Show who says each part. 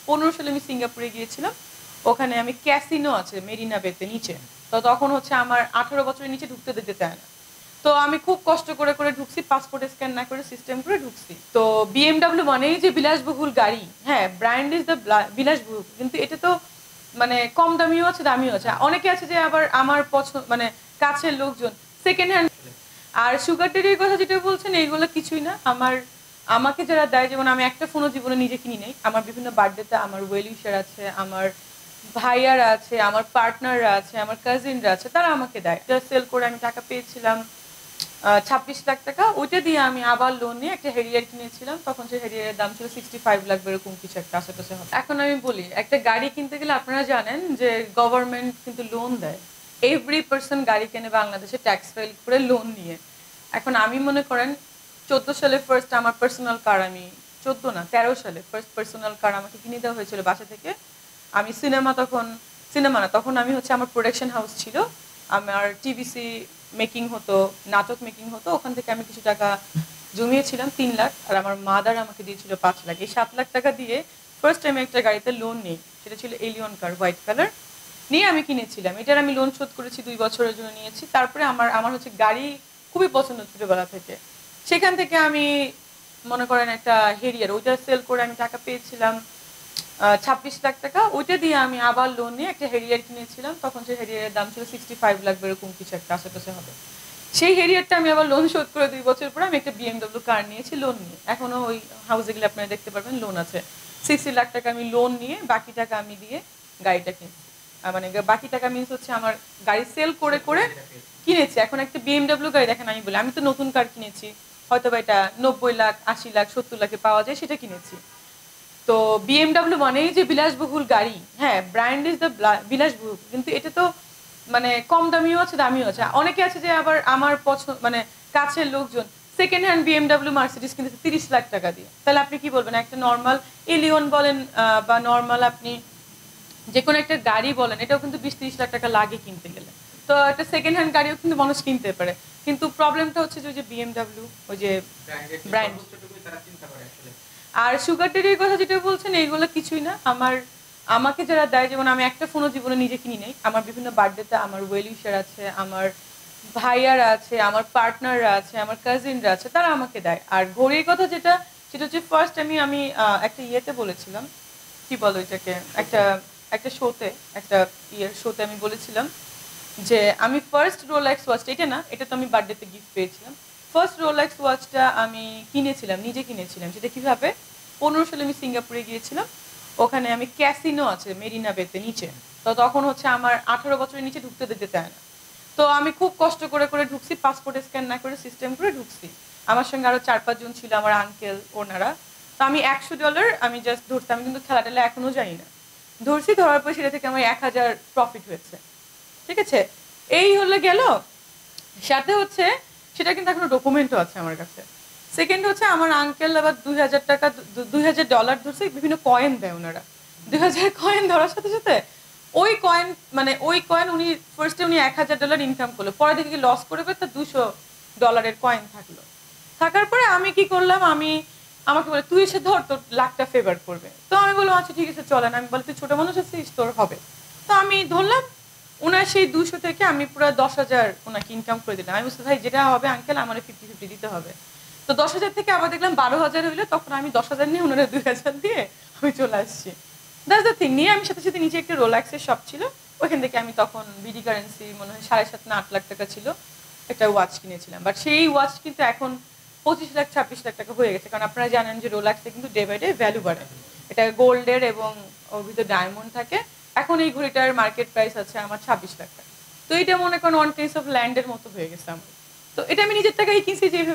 Speaker 1: 15 সালে আমি সিঙ্গাপুরে গিয়েছিলাম। ওখানে আমি ক্যাসিনো আছে মেরিনা বেতে নিচে। তো তখন হচ্ছে আমার 18 বছরের নিচে ঢুকতে দিতে চায় না। তো আমি খুব কষ্ট করে ঢুকছি, পাসপোর্ট স্ক্যান না করে সিস্টেম করে ঢুকছি। তো বিএমডব্লিউ মানেই যে বিলাসবহুল গাড়ি, হ্যাঁ ব্র্যান্ড ইজ দ্য বিলাসবহুল, কিন্তু এটা তো মানে কম দামিও আছে দামিও আছে। অনেকে আছে যে আবার আমার পছন্দ মানে কাছের লোকজন সেকেন্ড হ্যান্ড। আর সুগার ডেডির কথা যেটা বলছেন এইগুলো কিছুই না। আমাকে যারা দেয়, যেমন আমি একটা ফোনও জীবনে নিজে কিনি নাই। আমার বিভিন্ন বার্থডেতে আমার ওয়েল উইশার আছে, আমার ভাইয়ারা আছে, আমার পার্টনাররা আছে, আমার কাজিনরা আছে, তারা আমাকে দেয়। সেল করে আমি টাকা পেয়েছিলাম 26 লাখ টাকা। ওইটা দিয়ে আমি আবার লোন নিয়ে একটা হেরিয়ার কিনেছিলাম। তখন সেই হেরিয়ারের দাম ছিল 65 লাখ এরকম কিছু একটা আশেপাশে হবে। এখন আমি বলি, একটা গাড়ি কিনতে গেলে আপনারা জানেন যে গভর্নমেন্ট কিন্তু লোন দেয়। এভরি পার্সন গাড়ি কেনে বাংলাদেশে ট্যাক্স ফাইল করে লোন নিয়ে। এখন আমি মনে করেন 14 সালে ফার্স্ট আমার পার্সোনাল কার, আমি 14 না 13 সালে ফার্স্ট পার্সোনাল কার আমাকে কিনে দেওয়া হয়েছিল বাসা থেকে। আমি সিনেমা না, তখন আমি হচ্ছে আমার প্রোডাকশন হাউস ছিল, আমার টিভিসি মেকিং হতো, নাটক মেকিং হতো। ওখান থেকে আমি কিছু টাকা জমিয়েছিলাম 3 লাখ, আর আমার মাদার আমাকে দিয়েছিল 5 লাখ। এই 7 লাখ টাকা দিয়ে ফার্স্ট টাইম একটা গাড়িতে লোন নিই, সেটা ছিল এলিয়ন কার, হোয়াইট কালার নিয়ে আমি কিনেছিলাম। এটার আমি লোন শোধ করেছি 2 বছরের জন্য নিয়েছি। তারপরে আমার হচ্ছে গাড়ি খুবই পছন্দ ছোটবেলা থেকে। সেখান থেকে আমি মনে করেন একটা হেরিয়ার, ওইটা সেল করে আমি টাকা পেয়েছিলাম 26 লাখ টাকা। ওইটা দিয়ে আমি আবার লোন নিয়ে একটা হেরিয়ার কিনেছিলাম। তখন সেই হেরিয়ারের দাম ছিল 65 লাখ এরকম কিছু একটা আশেপাশে হবে। সেই হেরিয়ারটা আমি আবার লোন শোধ করে 2 বছর পরে আমি একটা বিএমডব্লিউ কার নিয়েছি লোন নিয়ে। এখনো ওই হাউসে গেলে আপনারা দেখতে পারবেন লোন আছে। 60 লাখ টাকা আমি লোন নিয়ে বাকি টাকা আমি দিয়ে গাড়িটা কিনছি। মানে বাকি টাকা মিনস হচ্ছে আমার গাড়ি সেল করে কিনেছি। এখন একটা বিএমডব্লিউ গাড়ি দেখেন, আমি বলি আমি তো নতুন কার কিনেছি, হয়তো বা এটা 90 লাখ 80 লাখ 70 লাখে পাওয়া যায়, সেটা কিনেছি। তো বিএমডব্লিউ মানেই যে বিলাসবহুল গাড়ি, হ্যাঁ ব্র্যান্ড ইজ দ্য বিলাসবহুল, কিন্তু এটা তো মানে কম দামিও আছে দামিও আছে। অনেকে আছে যে আবার আমার পছন্দ মানে কাছের লোকজন সেকেন্ড হ্যান্ড বিএমডব্লিউ মার্সিডিস কিনতেছে 30 লাখ টাকা দিয়ে। তাহলে আপনি কি বলবেন? একটা নর্মাল এলিয়ন বলেন বা নর্মাল আপনি যে কোনো একটা গাড়ি বলেন, এটাও কিন্তু 20-30 লাখ টাকা লাগে কিনতে গেলে। তো একটা সেকেন্ড হ্যান্ড গাড়িও কিন্তু মানুষ কিনতে পারে, কিন্তু প্রবলেমটা হচ্ছে যে ওই যে বিএমডব্লিউ ওই যে ব্র্যান্ড। আর সুগার ডেডির কথা যেটা বলছেন এইগুলো কিছুই না। আমাকে যারা দেয়, যেমন আমি একটা ফোনও জীবনে নিজে কিনি নাই। আমার বিভিন্ন বার্থডেতে আমার ওয়েল উইশার আছে, আমার ভাইয়ারা আছে, আমার পার্টনাররা আছে, আমার কাজিনরা আছে, তারা আমাকে দেয়। আর ঘড়ির কথা সেটা হচ্ছে ফার্স্ট আমি একটা ইয়েতে বলেছিলাম, কি বলো এটাকে, একটা একটা শোতে, একটা শোতে আমি বলেছিলাম যে আমি ফার্স্ট রোলেক্স ওয়াচটা, এটা না, এটা তো আমি বার্থডেতে গিফট পেয়েছিলাম। ফার্স্ট রোলেক্স ওয়াচটা আমি নিজে কিনেছিলাম। সেটা কিভাবে? 15 সালে আমি সিঙ্গাপুরে গিয়েছিলাম। ওখানে আমি ক্যাসিনো আছে মেরিনা বেতে নিচে। তো তখন হচ্ছে আমার 18 বছরের নিচে ঢুকতে দিতে চায় না। তো আমি খুব কষ্ট করে ঢুকছি, পাসপোর্ট স্ক্যান না করে সিস্টেম করে ঢুকছি। আমার সঙ্গে আরো 4-5 জন ছিল, আমার আঙ্কেল ওনারা। তো আমি $100 আমি জাস্ট ধরছি, আমি কিন্তু খেলাটালে এখনো জানি না। ধরছি, ধরার পর সেটা থেকে আমার 1000 প্রফিট হয়েছে। ঠিক আছে, এই হলে গেল। সাথে হচ্ছে সেটা কিন্তু এখনো ডকুমেন্টও আছে আমার কাছে। সেকেন্ড হচ্ছে আমার আঙ্কেল আবার 2000 টাকা $2000 ধরছে, বিভিন্ন কয়েন দেয় ওনারা। 2000 কয়েন ধরার সাথে সাথে ওই কয়েন উনি ফার্স্টে উনি $1000 ইনকাম করলো, পরে দেখি লস করে তার $200 কয়েন থাকলো। থাকার পরে আমি কি করলাম, আমাকে বলে তুই এসে ধর, তোর লাখটা ফেভার করবে। তো আমি বললাম আচ্ছা ঠিক আছে চলেন। আমি বলি তুই ছোট মানুষ আছিস, তোর হবে। তো আমি ধরলাম, ওনার সেই 200 থেকে আমি পুরো 10,000 ওনাকে ইনকাম করে দিলাম। আমি বলছি ভাই যেটা হবে আঙ্কেল আমার 50-50 দিতে হবে। তো 10,000 থেকে আবার দেখলাম 12,000 হইলো, তখন আমি 10,000 নিয়ে ওনারা 2,000 দিয়ে আমি চলে আসছি। That's the thing. নিয়ে আমি সাথে সাথে নিচে একটা রোলাক্সের শপ ছিল, ওইখান থেকে আমি তখন বিডি কারেন্সি মনে হয় 7.5 না 8 লাখ টাকা ছিল, একটা ওয়াচ কিনেছিলাম। বাট সেই ওয়াচ কিন্তু এখন 25-26 লাখ টাকা হয়ে গেছে, কারণ আপনারা জানেন যে রোলাক্সে কিন্তু ডে বাই ডে ভ্যালু বাড়ে। এটা গোল্ডের এবং ওর ভিতরে ডায়মন্ড থাকে। এখন এই ঘড়িটার মার্কেট প্রাইস আছে আমার 26 লাখ টাকা। তো এটা মনে করেন ওয়ান কেস অফ ল্যান্ডের মতো হয়ে গেছে আমার। তো এটা আমি নিজের টাকাই কিনছি যেভাবে